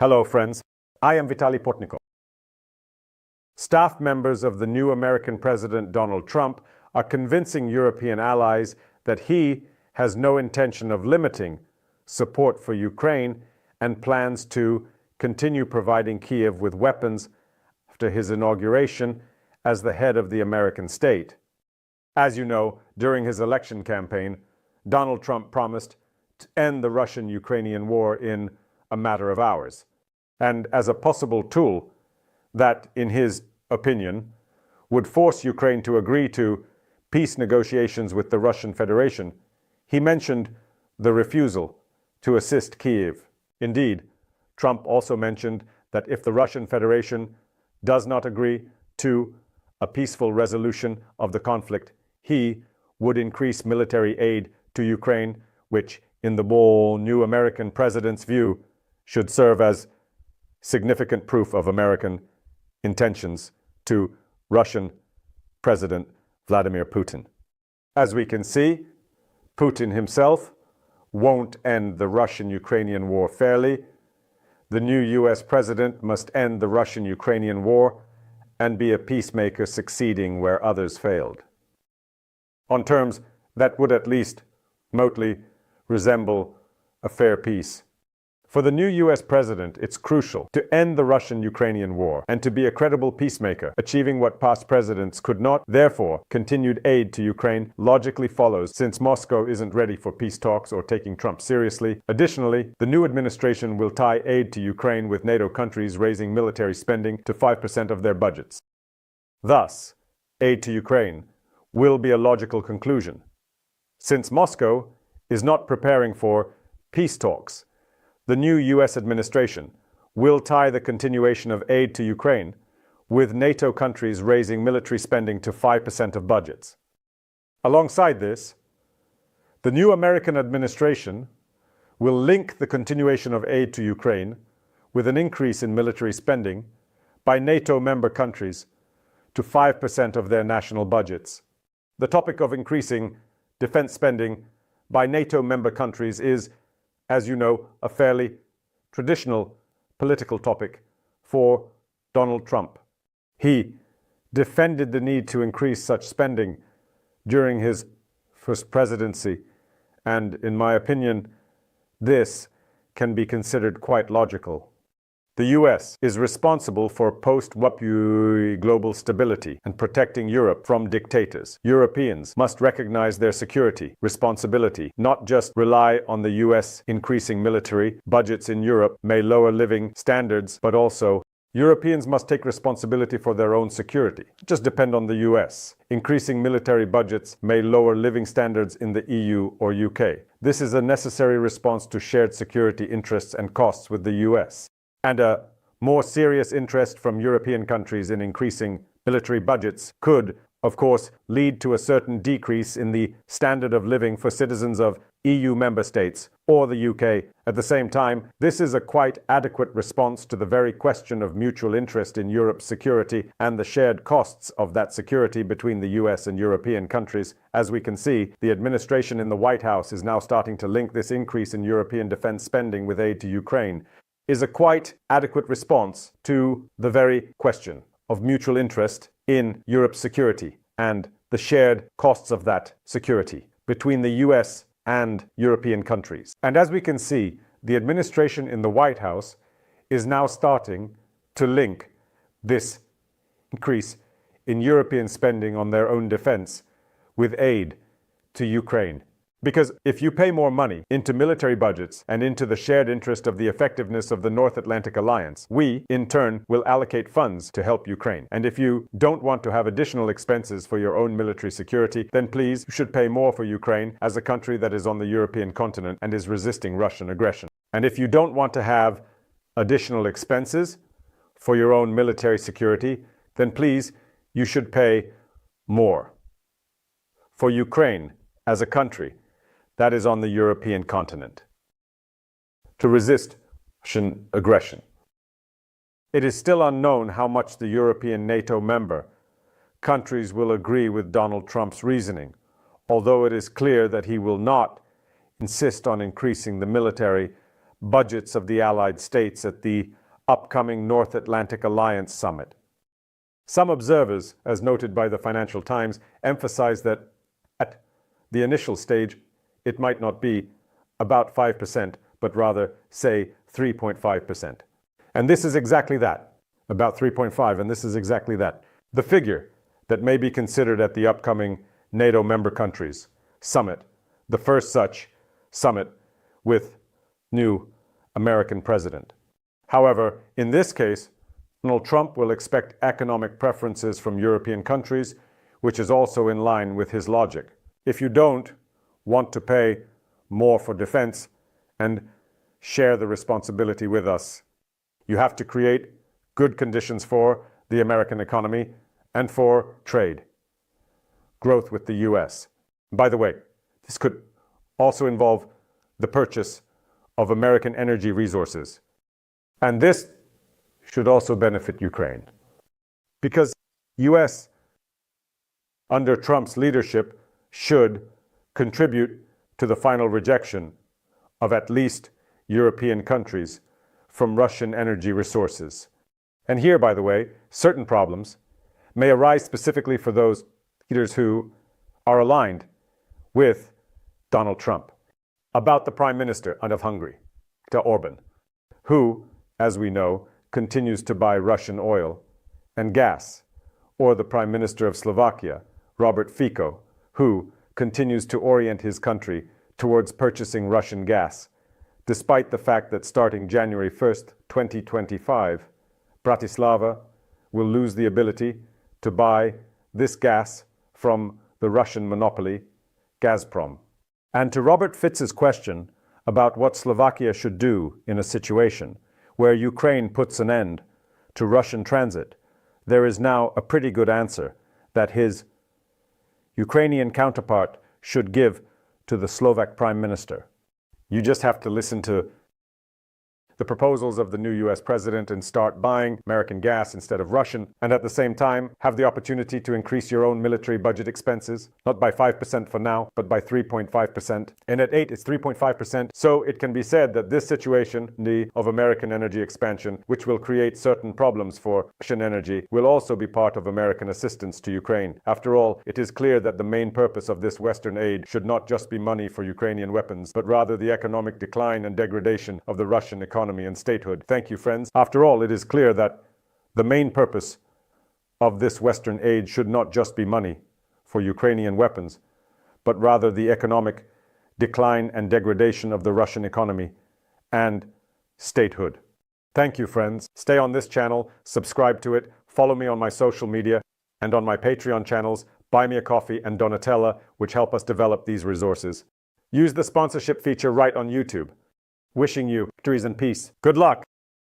Hello, friends. I am Vitaly Portnikov. Staff members of the new American President Donald Trump are convincing European allies that he has no intention of limiting support for Ukraine and plans to continue providing Kyiv with weapons after his inauguration as the head of the American state. As you know, during his election campaign, Donald Trump promised to end the Russian-Ukrainian war in a matter of hours. And as a possible tool that, in his opinion, would force Ukraine to agree to peace negotiations with the Russian Federation, he mentioned the refusal to assist Kyiv. Indeed, Trump also mentioned that if the Russian Federation does not agree to a peaceful resolution of the conflict, he would increase military aid to Ukraine, which, in the new American president's view, should serve as significant proof of American intentions to Russian President Vladimir Putin. As we can see, Putin himself won't end the Russian-Ukrainian war fairly. The new US president must end the Russian-Ukrainian war and be a peacemaker succeeding where others failed, on terms that would at least remotely resemble a fair peace. For the new US president, it's crucial to end the Russian-Ukrainian war and to be a credible peacemaker, achieving what past presidents could not. Therefore, continued aid to Ukraine logically follows, since Moscow isn't ready for peace talks or taking Trump seriously. Additionally, the new administration will tie aid to Ukraine with NATO countries raising military spending to 5% of their budgets. Thus, aid to Ukraine will be a logical conclusion. Since Moscow is not preparing for peace talks, the new US administration will tie the continuation of aid to Ukraine with NATO countries raising military spending to 5% of budgets. Alongside this, the new American administration will link the continuation of aid to Ukraine with an increase in military spending by NATO member countries to 5% of their national budgets. The topic of increasing defense spending by NATO member countries is, as you know, a fairly traditional political topic for Donald Trump. He defended the need to increase such spending during his first presidency, and in my opinion, this can be considered quite logical. The US is responsible for post-WPU global stability and protecting Europe from dictators. Europeans must recognize their security responsibility, not just rely on the US increasing military budgets in Europe may lower living standards, but also Europeans must take responsibility for their own security. Just depend on the US. Increasing military budgets may lower living standards in the EU or UK. This is a necessary response to shared security interests and costs with the US. And a more serious interest from European countries in increasing military budgets could, of course, lead to a certain decrease in the standard of living for citizens of EU member states or the UK. At the same time, this is a quite adequate response to the very question of mutual interest in Europe's security and the shared costs of that security between the US and European countries. As we can see, the administration in the White House is now starting to link this increase in European defense spending with aid to Ukraine. Is a quite adequate response to the very question of mutual interest in Europe's security and the shared costs of that security between the US and European countries. And as we can see, the administration in the White House is now starting to link this increase in European spending on their own defense with aid to Ukraine. Because if you pay more money into military budgets and into the shared interest of the effectiveness of the North Atlantic Alliance, we, in turn, will allocate funds to help Ukraine. And if you don't want to have additional expenses for your own military security, then please, you should pay more for Ukraine as a country that is on the European continent and is resisting Russian aggression. And if you don't want to have additional expenses for your own military security, then please, you should pay more for Ukraine as a country that is on the European continent to resist Russian aggression. It is still unknown how much the European NATO member countries will agree with Donald Trump's reasoning, although it is clear that he will not insist on increasing the military budgets of the Allied states at the upcoming North Atlantic Alliance Summit. Some observers, as noted by the Financial Times, emphasize that at the initial stage, it might not be about 5%, but rather, say, 3.5%. And this is exactly that, about 3.5, and this is exactly that. The figure that may be considered at the upcoming NATO member countries summit, the first such summit with new American president. However, in this case, Donald Trump will expect economic preferences from European countries, which is also in line with his logic. If you don't want to pay more for defense and share the responsibility with us, you have to create good conditions for the American economy and for trade, growth with the US. By the way, this could also involve the purchase of American energy resources. And this should also benefit Ukraine. Because US, under Trump's leadership, should contribute to the final rejection of at least European countries from Russian energy resources. And here, by the way, certain problems may arise specifically for those leaders who are aligned with Donald Trump. About the Prime Minister of Hungary, Viktor Orban, who, as we know, continues to buy Russian oil and gas, or the Prime Minister of Slovakia, Robert Fico, who continues to orient his country towards purchasing Russian gas, despite the fact that starting January 1st, 2025, Bratislava will lose the ability to buy this gas from the Russian monopoly, Gazprom. And to Robert Fitz's question about what Slovakia should do in a situation where Ukraine puts an end to Russian transit, there is now a pretty good answer that his Ukrainian counterpart should give to the Slovak Prime Minister. You just have to listen to the proposals of the new US president and start buying American gas instead of Russian, and at the same time have the opportunity to increase your own military budget expenses, not by 5% for now, but by 3.5%. And at 8, it's 3.5%. So it can be said that this situation of American energy expansion, which will create certain problems for Russian energy, will also be part of American assistance to Ukraine. After all, it is clear that the main purpose of this Western aid should not just be money for Ukrainian weapons, but rather the economic decline and degradation of the Russian economy and statehood. Thank you, friends. After all, it is clear that the main purpose of this Western aid should not just be money for Ukrainian weapons, but rather the economic decline and degradation of the Russian economy and statehood. Thank you, friends. Stay on this channel, subscribe to it, follow me on my social media and on my Patreon channels, Buy Me a Coffee and Donatella, which help us develop these resources. Use the sponsorship feature right on YouTube. Wishing you victories and peace. Good luck!